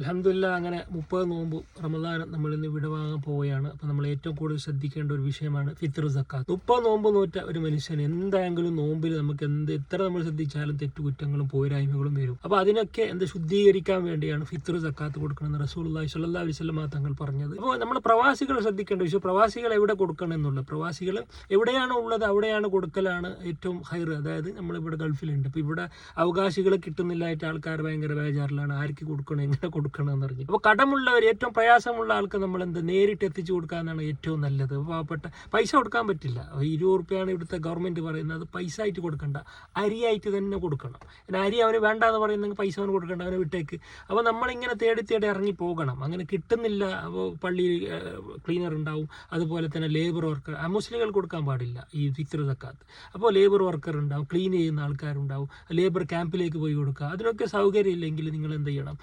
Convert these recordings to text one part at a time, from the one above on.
അൽഹംദുലില്ലാ അങ്ങനെ 30 നോമ്പ് റമദാൻ നമ്മൾ ഇന്ന് വിടവാങ്ങാൻ പോവുകയാണ്. അപ്പോൾ നമ്മൾ ഏറ്റവും കൂടുതൽ ശ്രദ്ധിക്കേണ്ട ഒരു വിഷയമാണ് ഫിത്ർ സക്കാത്ത്. 30 നോമ്പ് നോറ്റ ഒരു മനുഷ്യന് എന്തായെങ്കിലും നോമ്പിൽ നമുക്ക് എത്ര നമ്മൾ ശ്രദ്ധിച്ചാലും തെറ്റുകുറ്റങ്ങളും പോരായ്മകളും വരും. അപ്പോൾ അതിനൊക്കെ ശുദ്ധീകരിക്കാൻ വേണ്ടിയാണ് ഫിത്ർ സക്കാത്ത് കൊടുക്കണമെന്ന് റസൂലുള്ളാഹി സ്വല്ലല്ലാഹു അലൈഹി വസല്ലം തങ്ങൾ പറഞ്ഞത്. അപ്പോൾ നമ്മൾ പ്രവാസികൾ ശ്രദ്ധിക്കേണ്ട വിഷയം, പ്രവാസികൾ എവിടെ കൊടുക്കണം എന്നുള്ളത്. പ്രവാസികൾ എവിടെയാണോ ഉള്ളത് അവിടെയാണ് കൊടുക്കലാണ് ഏറ്റവും ഹൈർ. അതായത് നമ്മളിവിടെ ഗൾഫിലുണ്ട്, അപ്പോൾ ഇവിടെ അവകാശികൾ കിട്ടുന്നില്ലായിട്ട് ആൾക്കാർ ഭയങ്കര ബേജാറിലാണ്, ആർക്ക് കൊടുക്കണം, എങ്ങനെ കൊടുക്കണമെന്ന് പറഞ്ഞു. അപ്പോൾ കടമുള്ളവർ, ഏറ്റവും പ്രയാസമുള്ള ആൾക്ക് നമ്മൾ നേരിട്ട് എത്തിച്ചു കൊടുക്കാനാണ് ഏറ്റവും നല്ലത്. പാവപ്പെട്ട പൈസ കൊടുക്കാൻ പറ്റില്ല, 20 റുപ്യാണ് ഇവിടുത്തെ ഗവൺമെൻറ് പറയുന്നത്, പൈസ ആയിട്ട് കൊടുക്കണ്ട, അരിയായിട്ട് തന്നെ കൊടുക്കണം. പിന്നെ അരി അവന് വേണ്ടാന്ന് പറയുന്നെങ്കിൽ പൈസ അവന് കൊടുക്കണ്ട, അവനെ വിട്ടേക്ക്. അപ്പോൾ നമ്മളിങ്ങനെ തേടി ഇറങ്ങി പോകണം. അങ്ങനെ കിട്ടുന്നില്ല, അപ്പോൾ പള്ളിയിൽ ക്ലീനർ ഉണ്ടാവും, അതുപോലെ തന്നെ ലേബർ വർക്കർ, മുസ്ലിങ്ങൾ കൊടുക്കാൻ പാടില്ല ഈ ഫിത്ർ സക്കാത്ത്. അപ്പോൾ ലേബർ വർക്കർ ഉണ്ടാവും, ക്ലീൻ ചെയ്യുന്ന ആൾക്കാരുണ്ടാവും, ലേബർ ക്യാമ്പിലേക്ക് പോയി കൊടുക്കുക. അതിനൊക്കെ സൗകര്യം ഇല്ലെങ്കിൽ നിങ്ങൾ എന്ത് ചെയ്യണം,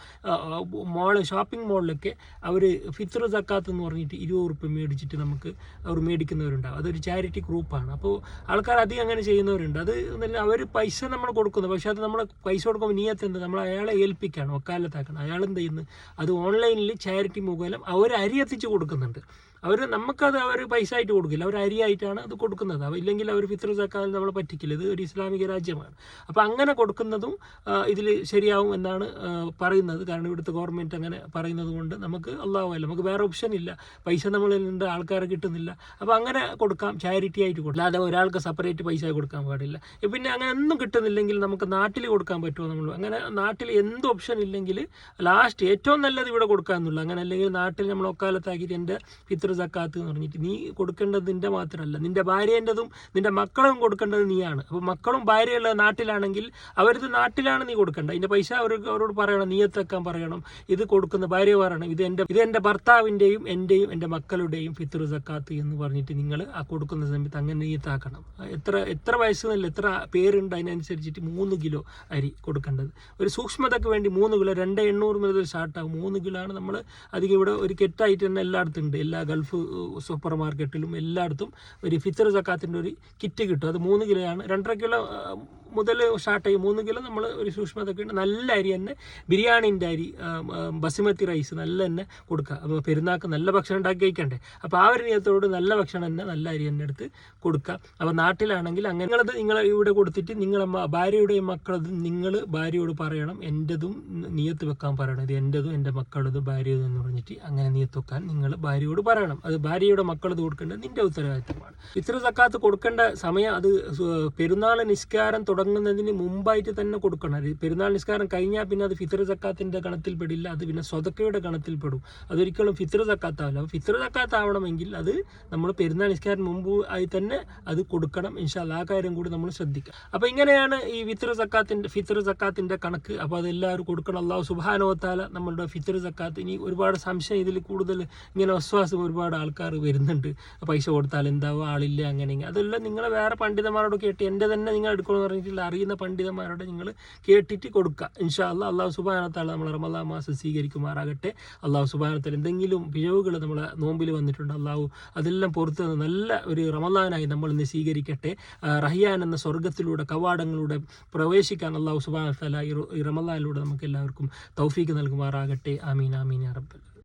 ഷോപ്പിംഗ് മോളിലൊക്കെ അവർ ഫിത്ർ സക്കാത്ത് എന്ന് പറഞ്ഞിട്ട് 20 റുപ്യ മേടിച്ചിട്ട് നമുക്ക് അവർ മേടിക്കുന്നവരുണ്ടാവും. അതൊരു ചാരിറ്റി ഗ്രൂപ്പാണ്. അപ്പോൾ ആൾക്കാർ അധികം അങ്ങനെ ചെയ്യുന്നവരുണ്ട്. അത് അവർ പൈസ നമ്മൾ കൊടുക്കുന്നു, പക്ഷേ അത് നമ്മൾ പൈസ കൊടുക്കുമ്പോൾ നീയത്ത് എന്ത്, നമ്മൾ അയാളെ ഏൽപ്പിക്കുകയാണ്, വക്കാലത്താക്കണം. അയാൾ എന്ത് ചെയ്യുന്നു, അത് ഓൺലൈനിൽ ചാരിറ്റി മുഖേന അവർ അരി എത്തിച്ച് കൊടുക്കുന്നുണ്ട്. നമുക്കത് അവർ പൈസ ആയിട്ട് കൊടുക്കില്ല, അവർ അരിയായിട്ടാണ് അത് കൊടുക്കുന്നത്. ഇല്ലെങ്കിൽ അവർ ഫിത്ർ സക്കാത്ത് നമ്മളെ പറ്റിക്കില്ല. ഇത് ഒരു ഇസ്ലാമിക രാജ്യമാണ്. അപ്പോൾ അങ്ങനെ കൊടുക്കുന്നതും ഇതിൽ ശരിയാവും എന്നാണ് പറയുന്നത്. കാരണം ഇവിടുത്തെ ഗവൺമെൻറ് അങ്ങനെ പറയുന്നത് കൊണ്ട് നമുക്ക് അല്ലാഹുവല്ല, നമുക്ക് വേറെ ഓപ്ഷൻ ഇല്ല. പൈസ നമ്മളിൽ നിന്ന് ആൾക്കാരെ കിട്ടുന്നില്ല, അപ്പോൾ അങ്ങനെ കൊടുക്കാം, ചാരിറ്റി ആയിട്ട് കൊടുക്കാം. അല്ലാതെ ഒരാൾക്ക് സെപ്പറേറ്റ് പൈസ കൊടുക്കാൻ പാടില്ല. പിന്നെ അങ്ങനെ ഒന്നും കിട്ടുന്നില്ലെങ്കിൽ നമുക്ക് നാട്ടിൽ കൊടുക്കാൻ പറ്റുമോ, നമ്മൾ അങ്ങനെ നാട്ടിൽ എന്ത് ഓപ്ഷൻ ഇല്ലെങ്കിൽ ലാസ്റ്റ് ഏറ്റവും നല്ലത് ഇവിടെ കൊടുക്കാമെന്നുള്ള. അങ്ങനെ അല്ലെങ്കിൽ നാട്ടിൽ നമ്മൾ ഒക്കാലത്താക്കിയിട്ട് എൻ്റെ ഫിത്ർ സക്കാത്ത് എന്ന് പറഞ്ഞിട്ട് നീ കൊടുക്കേണ്ടത് നിൻ്റെ മാത്രമല്ല, നിൻ്റെ ഭാര്യേൻ്റെതും നിൻ്റെ മക്കളും കൊടുക്കേണ്ടത് നീയാണ്. അപ്പോൾ മക്കളും ഭാര്യയുള്ള നാട്ടിലാണെങ്കിൽ അവരത് നാട്ടിലാണ് നീ കൊടുക്കേണ്ടത്. അതിൻ്റെ പൈസ അവരോട് പറയണം, നീയത്ത് വെക്കാൻ പറയണം. ഇത് കൊടുക്കുന്ന ഭാര്യ പറയണം, ഇത് എൻ്റെ ഭർത്താവിൻ്റെയും എൻ്റെയും എൻ്റെ മക്കളുടെയും ഫിത്ർ സക്കാത്ത് എന്ന് പറഞ്ഞിട്ട് നിങ്ങൾ ആ കൊടുക്കുന്ന സമയത്ത് അങ്ങനെ നീയത്താക്കണം. എത്ര വയസ്സെന്നല്ല, എത്ര പേരുണ്ട് അതിനനുസരിച്ചിട്ട് 3 കിലോ അരി കൊടുക്കേണ്ടത്. ഒരു സൂക്ഷ്മതയ്ക്ക് വേണ്ടി 3 കിലോ, 2,800 മുതൽ സ്റ്റാർട്ടാകും. 3 കിലോ ആണ് നമ്മൾ അധികം ഇവിടെ ഒരു കെറ്റായിട്ട് തന്നെ എല്ലായിടത്തും ഉണ്ട്. എല്ലാ ഗൾഫ് സൂപ്പർ മാർക്കറ്റിലും എല്ലായിടത്തും ഒരു ഫിത്ർ സക്കാത്തിൻ്റെ ഒരു കിറ്റ് കിട്ടും. അത് 3 കിലോ ആണ്. 2.5 കിലോ മുതൽ സ്റ്റാർട്ട് ചെയ്യും. 3 കിലോ നമ്മൾ ഒരു സൂക്ഷ്മതൊക്കെ ഉണ്ട്. നല്ല അരി തന്നെ, ബിരിയാണിൻ്റെ അരി, ബസുമതി റൈസ് നല്ല തന്നെ കൊടുക്കുക. അപ്പോൾ പെരുന്നാൾക്ക് നല്ല ഭക്ഷണം ഉണ്ടാക്കി കഴിക്കണ്ടേ. അപ്പോൾ ആ ഒരു നിയത്തോട് നല്ല ഭക്ഷണം തന്നെ, നല്ല അരി തന്നെ എടുത്ത് കൊടുക്കുക. അപ്പോൾ നാട്ടിലാണെങ്കിൽ അങ്ങനെ നിങ്ങൾ ഇവിടെ കൊടുത്തിട്ട് നിങ്ങളെ ഭാര്യയുടെയും മക്കളതും നിങ്ങൾ ഭാര്യയോട് പറയണം, എൻ്റെതും നിയത്ത് വെക്കാൻ പറയണം. ഇത് എൻ്റെതും എൻ്റെ മക്കളതും ഭാര്യതും എന്ന് പറഞ്ഞിട്ട് അങ്ങനെ നിയത്ത് വെക്കാൻ നിങ്ങൾ ഭാര്യയോട് പറയണം. അത് ഭാര്യയുടെ മക്കളത് കൊടുക്കേണ്ടത് നിൻ്റെ ഉത്തരവാദിത്തമാണ്. ഫിത്ർ സക്കാത്ത് കൊടുക്കേണ്ട സമയം അത് പെരുന്നാൾ നിസ്കാരം തുടങ്ങുന്നതിന് മുമ്പായിട്ട് തന്നെ കൊടുക്കണം. പെരുന്നാൾ നിസ്കാരം കഴിഞ്ഞാൽ പിന്നെ അത് ഫിത്ർ സക്കാത്തിൻ്റെ ഗണത്തിൽ പെടില്ല, അത് പിന്നെ സ്വതക്കയുടെ ഗണത്തിൽ പെടും. അതൊരിക്കലും ഫിത്ർ സക്കാത്താവില്ല. അപ്പോൾ ഫിത്ർ സക്കാത്ത് ആവണമെങ്കിൽ അത് നമ്മൾ പെരുന്നാൾ നിസ്കാരം മുമ്പ് ആയി തന്നെ അത് കൊടുക്കണം. ഇൻഷാ അല്ലാഹ് ആ കാര്യം കൂടി നമ്മൾ ശ്രദ്ധിക്കുക. അപ്പോൾ ഇങ്ങനെയാണ് ഈ ഫിത്ർ സക്കാത്തിൻ്റെ കണക്ക്. അപ്പോൾ അതെല്ലാവരും കൊടുക്കണം. അല്ലാഹു സുബ്ഹാനഹു വ തആല നമ്മളുടെ ഫിത്ർ സക്കാത്ത്, ഇനി ഒരുപാട് സംശയം ഇതിൽ കൂടുതൽ ഇങ്ങനെ വസ്വാസം ഒരുപാട് ആൾക്കാർ വരുന്നുണ്ട്, പൈസ കൊടുത്താൽ എന്താവും, ആളില്ല, അങ്ങനെ അതെല്ലാം നിങ്ങൾ വേറെ പണ്ഡിതന്മാരോട് കേട്ട്, എൻ്റെ തന്നെ നിങ്ങൾ എടുക്കണമെന്ന് പറഞ്ഞിട്ടില്ല, അറിയുന്ന പണ്ഡിതന്മാരോട് നിങ്ങൾ കേട്ടിട്ട് കൊടുക്കുക. ഇൻഷാ അല്ലാഹ് അല്ലാഹു സുബ്ഹാനഹു വ തആല നമ്മൾ റമദാൻ മാസം സ്വീകരിക്കുമാറാകട്ടെ. അല്ലാഹു സുബ്ഹാനഹു വ തആല എന്തെങ്കിലും പിഴവുകൾ നമ്മളെ നോമ്പിൽ വന്നിട്ടുണ്ട്, അല്ലാഹു അതെല്ലാം പുറത്ത് നല്ല ഒരു റമദാനായി നമ്മൾ ഇന്ന് സ്വീകരിക്കട്ടെ. റഹിയാൻ എന്ന സ്വർഗ്ഗത്തിലൂടെ കവാടങ്ങളിലൂടെ പ്രവേശിക്കാൻ അല്ലാഹു സുബ്ഹാനഹു വ തആല ഈ റമദാനിലൂടെ നമുക്ക് എല്ലാവർക്കും തൗഫീക്ക് നൽകുമാറാകട്ടെ. ആമീൻ ആമീൻ യാ റബ്ബൽ